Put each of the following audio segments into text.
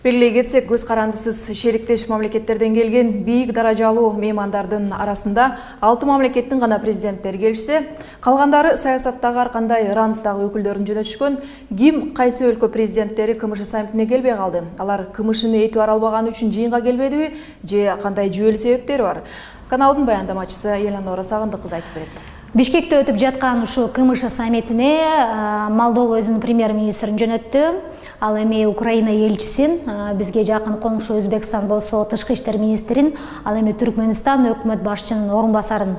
Белгилей кетсек, көз карандысыз шериктеш мамлекеттерден келген бийик даражалуу меймандардын арасында 6 мамлекеттин гана президенттери келишсе, калгандары саясаттагы ар кандай рандагы өкүлдөрүн жөнөтүшкөн. Ким кайсы өлкө президенттери КМШ саммитине келбей калды? Алар КМШны этибар албаганы үчүн жыйынга келбедиби же кандай жүйөлүү себептери бар? Каналдын баяндамачысы Эланора Сагындык кыз айтып берет. Бишкекте өтүп жаткан ушу КМШ саммитине Молдова өзүнүн премьер-министрин жөнөттү. Ал эми Украина элчисин, бизге жакын коңшу Өзбекстан болсо тышкы иштер министрин, ал эми Түркмөнстан өкмөт башчынын орун басарын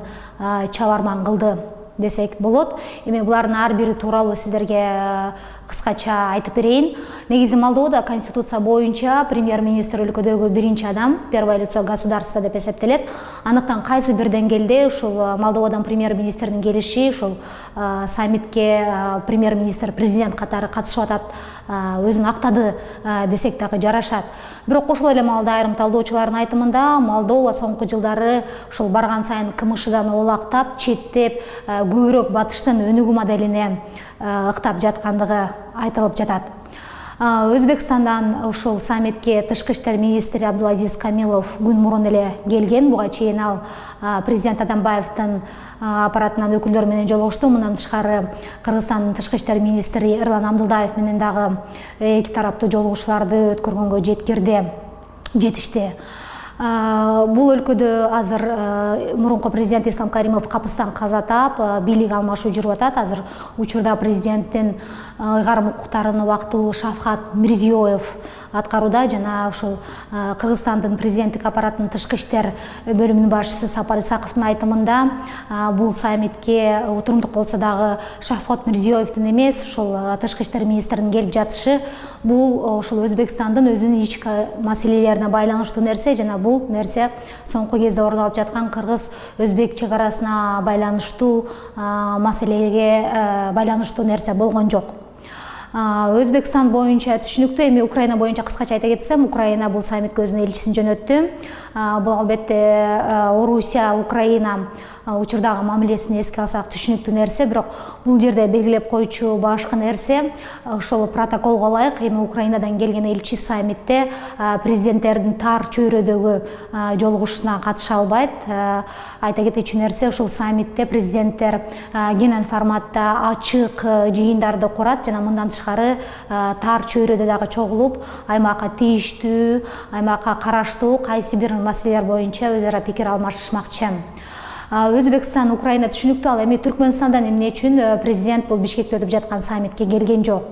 чабарман кылды десек болот. Эми булардын ар бири тууралуу сиздерге кыскача айтып берейин. Негизи Молдовада конституция боюнча премьер-министр өлкөдөгү биринчи адам, первое лицо государства деп эсептелет. Андыктан кайсы бир деңгээлде ушул Молдовадан премьер-министрдин келиши ушул саммитке премьер-министр президент катары катышып атат, өзүн актады десек дагы жарашат. Бирок ошол эле маалда айрым талдоочулардын айтымында Молдова соңку жылдары ушул барган сайын КМШдан олактап, четтеп, көбүрөөк батыштын өнүгүү моделине ыктап жаткандыгы айтылып жатат. Өзбекстандан ушул саммитке тышкы иштер министри Абдулазиз Камилов күн мурун эле келген. Буга чейин ал президент Атамбаевдин аппаратынан өкүлдөр менен жолугушту. Мындан тышкары Кыргызстандын тышкы иштер министри Эрлан Амдылдаев менен дагы эки тараптуу жолугушууларды өткөргөнгө жетишти. Бул өлкөдө азыр мурунку президент Ислам Каримов капыстан каза таап, бийлик алмашуу жүрүп атат. Азыр учурда президенттин ыйгарым укуктарын убактылуу Шавкат Мирзиёев аткарууда жана ушул Кыргызстандын президенттик аппаратынын тышкы иштер бөлүмүнүн башчысы Сапар Исаковдун айтымында бул саммитке отурумдук болсо дагы Шавкат Мирзиёевдин эмес, ушул тышкы иштер министринин келип жатышы бул ушул Өзбекстандын өзүнүн ички маселелерине байланыштуу нерсе жана бул нерсе соңку кезде орун алып жаткан кыргыз-өзбек чек арасына байланыштуу маселеге байланыштуу нерсе болгон жок. Өзбекстан боюнча түшүнүктүү, эми Украина боюнча кыскача айта кетсем, Украина бул саммитке өзүнүн элчисин жөнөттү. Бул албетте Орусия, Украина учурдагы мамилесин эске алсак түшүнүктүү нерсе, бирок бул жерде белгилеп коючу башкы нерсе ошол протоколго ылайык эми Украинадан келген элчи саммитте президенттердин тар чөйрөдөгү жолугушуусуна катыша албайт. Айта кетүүчү нерсе, ушул саммитте президенттер кенен форматта ачык жыйындарды курат жана мындан тышкары тар чөйрөдө дагы чогулуп, аймакка тийиштүү, аймакка караштуу кайсы бир маселелер боюнча өз ара пикир алмашышмакчы. Өзбекстан, Украина түшүнүктүү, ал эми Түркмөнстандан эмне үчүн президент бул Бишкекте өтүп жаткан саммитке келген жок.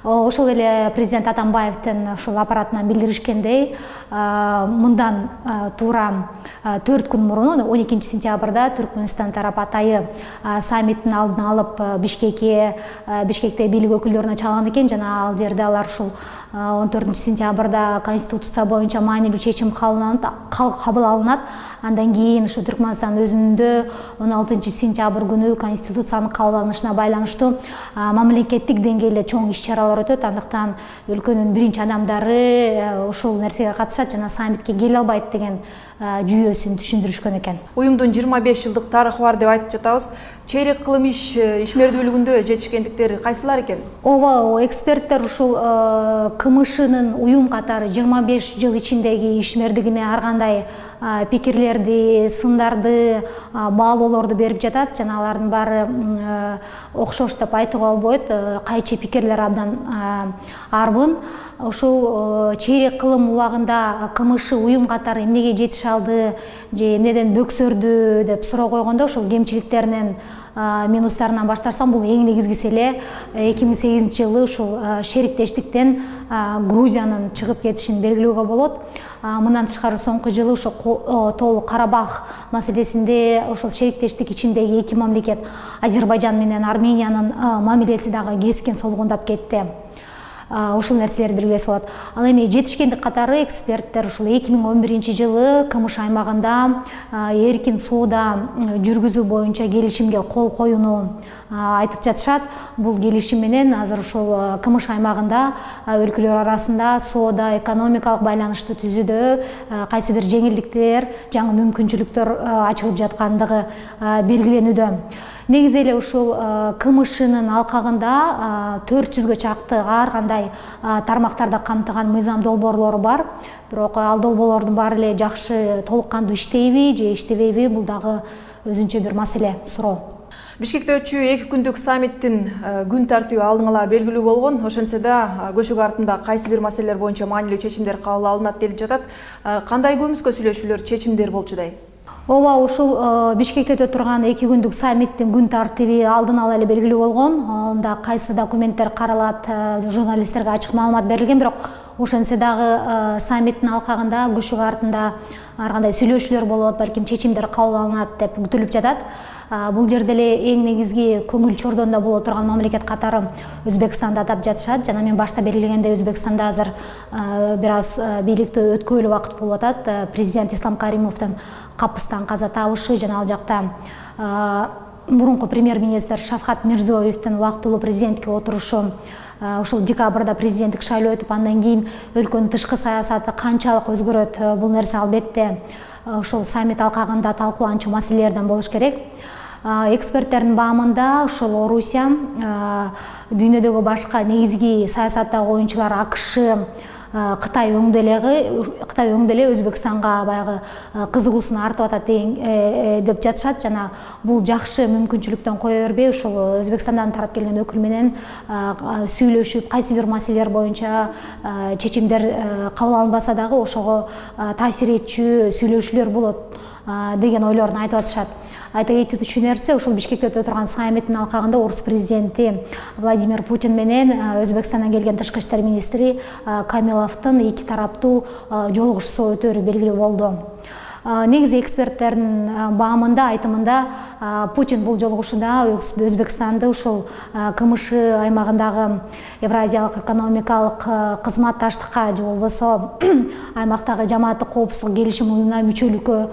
Ошол эле президент Атамбаевдин ушул аппаратынан билдиришкендей, мындан туура 4 күн мурун 12 сентябрда Түркмөнстан тарап атайы саммиттин алдын алып Бишкекте бийлик өкүлдөрүнө чалган экен жана ал жерде алар ушул 14 сентябрда конституция боюнча маанилүү чечим кабыл алынат. Андан кийин ушу Түркмөнстан өзүндө 16 сентябрь күнү конституциянын кабыл алынышына байланыштуу мамлекеттик деңгээлде чоң иш-чаралар өтөт. Андыктан өлкөнүн биринчи адамдары ушул нерсеге катышат жана саммитке келе албайт деген жүйөсүн түшүндүрүшкөн экен. Уюмдун 25 жылдык тарыхы бар деп айтып жатабыз. Чейрек кылым ишмердүүлүгүндө жетишкендиктери кайсылар экен? Ооба, эксперттер ушул КМШнын уюм катары 25 жыл ичиндеги ишмердигине ар кандай пикирлерди, сындарды, баалоолорду берип жатат жана алардын баары окшош деп айтууга болбойт. Кайчы пикирлер абдан арбын. Ушул чейрек кылым убагында КМШ уюм катары эмнеге жетише алды же эмнеден бөксөрдү деп суроо койгондо, ушул кемчиликтеринен минустарынан баштасам, бул эң негизгиси эле 2008 жылы ушул шериктештиктен Грузиянын чыгып кетишин белгилөөгө болот. Мындан тышкары соңку жылы ошо Тоолук Карабах маселесинде ошол шериктештик ичиндеги эки мамлекет Азербайжан менен Армениянын мамилеси дагы кескин солгундап кетти. Ушул нерселерди белгилесе болот. Ал эми жетишкендик катары эксперттер ушул 2011 жылы КМШ аймагында эркин соода жүргүзүү боюнча келишимге кол коюуну айтып жатышат. Бул келишим менен азыр ушул КМШ аймагында өлкөлөр арасында соода, экономикалык байланышты түзүүдө кайсы бир жеңилдиктер, жаңы мүмкүнчүлүктөр ачылып жаткандыгы белгиленүүдө. Негизи эле ушул КМШнын алкагында 400гө чакты ар кандай тармактарда камтыган мыйзам долбоорлору бар. Бирок ал долбоорлордун баары эле жакшы толук кандуу иштейби же иштебейби, бул дагы өзүнчө бир маселе, суроо. Бишкекте өтчү 2 күндүк саммиттин күн тартиби алдын ала белгилүү болгон. Ошентсе да көшүк артында кайсы бир маселелер боюнча маанилүү чечимдер кабыл алынат делип жатат. Кандай көмүскө сүйлөшүүлөр, чечимдер болчудай? Ооба, ушул Бишкекте өтө турган 2 күндүк саммиттин күн тартиби алдын ала эле белгилүү болгон. Анда кайсы документтер каралат, журналисттерге ачык маалымат берилген, бирок ошентсе дагы саммиттин алкагында көшүк артында ар кандай сүйлөшүүлөр болот, балким чечимдер кабыл алынат деп күтүлүп жатат. Бул жерде эле эң негизги көңүл чордонда боло турган мамлекет катары Өзбекстанды атап жатышат. Жана мен башта белгилегендей, Өзбекстанда азыр бир аз бийликти өткөлүү убакыт болуп атат. Президент Ислам Каримовдун капыстан каза табышы жана ал жакта мурунку премьер-министр Шавкат Мирзиёевдин убактылуу президентке отурушу, ушул декабрда президенттик шайлоо өтүп, андан кийин өлкөнүн тышкы саясаты канчалык өзгөрөт, бул нерсе албетте ушул саммит алкагында талкууланчу маселелерден болуш керек. Эксперттердин баамында ушул Орусия, дүйнөдөгү башка негизги саясаттагы оюнчулар АКШ, Кытай өңдө эле Өзбекстанга баягы кызыгуусун артып атат деп жатышат. Жана бул жакшы мүмкүнчүлүктөн кое бербей, ушул Өзбекстандан тарап келген өкүл менен сүйлөшүп, кайсы бир маселелер боюнча чечимдер кабыл алынбаса дагы ошого таасир этчү сүйлөшүүлөр болот деген ойлорун айтып атышат. Айта кетүүчү нерсе, ушул Бишкекте өтө турган саммиттин алкагында орус президенти Владимир Путин менен Өзбекстандан келген тышкы иштер министри Камиловдун 2 тараптуу жолугушуусу өтөөрү белгилүү болду. Негизи эксперттердин баамында, айтымында, Путин бул жолугушууда Өзбекстанды ушул КМШ аймагындагы Евразиялык экономикалык кызматташтыкка же болбосо аймактагы жамааттык коопсуздук келишим уюмуна мүчөлүккө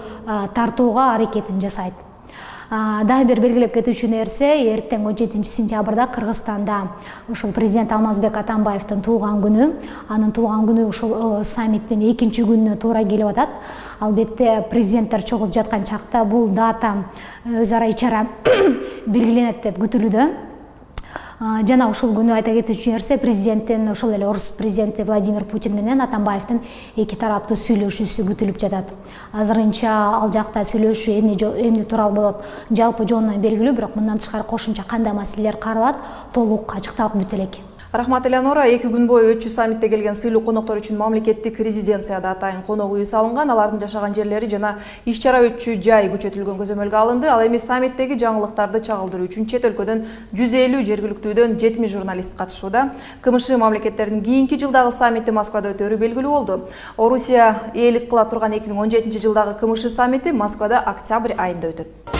тартууга аракетин жасайт. Дагы бир белгилеп кетүүчү нерсе, эртең 17 сентябрда Кыргызстанда ушул президент Алмазбек Атамбаевдин туулган күнү. Анын туулган күнү ушул саммиттин 2-чи күнүнө туура келип атат. Албетте президенттер чогулуп жаткан чакта бул дата өз ара ичара белгиленет деп күтүлүүдө. Жана ушул күнү айта кетүүчү нерсе, президенттин, ошол эле орус президенти Владимир Путин менен Атамбаевдин 2 тараптуу сүйлөшүүсү күтүлүп жатат. Азырынча ал жакта сүйлөшүү эмне тууралуу болот, жалпы жонунан белгилүү, бирок мындан тышкары кошумча кандай маселелер каралат, толук ачыкталып бүтө элек. Рахмат, Элеонора. 2 күн бою өтчү саммитте келген сыйлуу коноктор үчүн мамлекеттик резиденцияда атайын конок үйү салынган. Алардын жашаган жерлери жана иш-чара өтчү жай күчөтүлгөн көзөмөлгө алынды. Ал эми саммиттеги жаңылыктарды чагылдыруу үчүн чет өлкөдөн 150 жергиликтүүдөн 70 журналист катышууда. КМШ мамлекеттердин кийинки жылдагы саммити Москвада өтөөрү белгилүү болду. Орусия ээлик кыла турган 2017 жылдагы КМШ саммити Москвада октябрь айында өтөт.